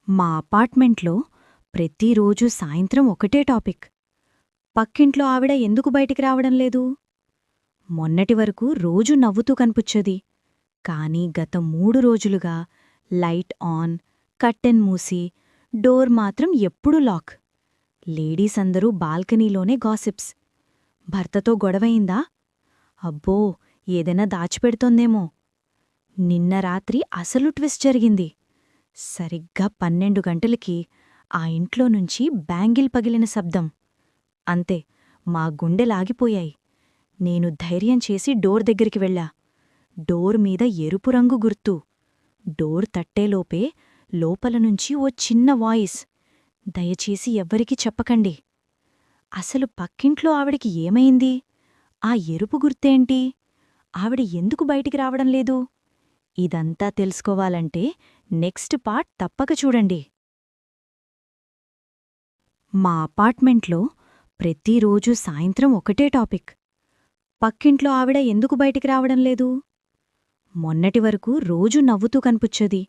మా అపార్ట్మెంట్లో ప్రతిరోజూ సాయంత్రం ఒకటే టాపిక్. పక్కింట్లో ఆవిడ ఎందుకు బయటికి రావడం లేదు? మొన్నటి వరకు రోజూ నవ్వుతూ కనిపుచ్చేది. కానీ గత 3 రోజులుగా light on, curtain Musi, door మాత్రం ఎప్పుడూ లాక్. లేడీస్ అందరూ బాల్కనీలోనే గాసిప్స్. భర్తతో గొడవయిందా? అబ్బో, ఏదైనా దాచిపెడుతోందేమో. నిన్న రాత్రి అసలు ట్విస్ట్ జరిగింది. సరిగ్గా 12 గంటలకి ఆ ఇంట్లో నుంచి బ్యాంగిల్ పగిలిన శబ్దం. అంతే, మా గుండెలాగిపోయాయి. నేను ధైర్యం చేసి డోర్ దగ్గరికి వెళ్ళా. డోర్ మీద ఎరుపు రంగు గుర్తు. డోర్ తట్టేలోపే లోపలనుంచి ఓ చిన్న వాయిస్, దయచేసి ఎవ్వరికీ చెప్పకండి. అసలు పక్కింట్లో ఆవిడికి ఏమైంది? ఆ ఎరుపు గుర్తేంటి? ఆవిడ ఎందుకు బయటికి రావడం లేదు? ఇదంతా తెలుసుకోవాలంటే నెక్స్ట్ పార్ట్ తప్పక చూడండి. మా అపార్ట్మెంట్లో ప్రతిరోజూ సాయంత్రం ఒకటే టాపిక్. పక్కింట్లో ఆవిడ ఎందుకు బయటికి రావడం లేదు? మొన్నటి వరకు రోజూ నవ్వుతూ కనిపుచ్చేది.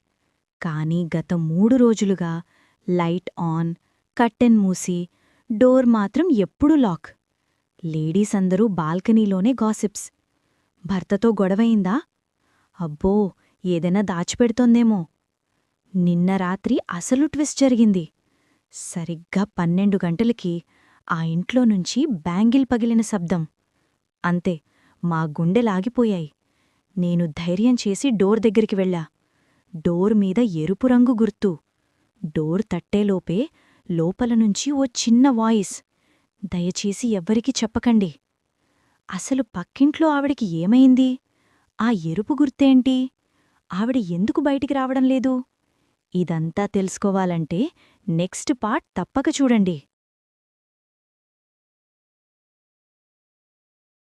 కానీ గత 3 రోజులుగా light on, curtain Musi, door మాత్రం ఎప్పుడూ లాక్. లేడీస్ అందరూ బాల్కనీలోనే గాసిప్స్. భర్తతో గొడవయిందా? అబ్బో, ఏదైనా దాచిపెడుతోందేమో. నిన్న రాత్రి అసలు ట్విస్ట్ జరిగింది. సరిగ్గా 12 గంటలకి ఆ ఇంట్లో నుంచి బ్యాంగిల్ పగిలిన శబ్దం. అంతే, మా గుండెలాగిపోయాయి. నేను ధైర్యం చేసి డోర్ దగ్గరికి వెళ్ళా. డోర్ మీద ఎరుపు రంగు గుర్తు. డోర్ తట్టేలోపే లోపలనుంచి ఓ చిన్న వాయిస్, దయచేసి ఎవ్వరికీ చెప్పకండి. అసలు పక్కింట్లో ఆవిడికి ఏమైంది? ఆ ఎరుపు గుర్తేంటి? ఆవిడ ఎందుకు బయటికి రావడం లేదు? ఇదంతా తెలుసుకోవాలంటే నెక్స్ట్ పార్ట్ తప్పక చూడండి.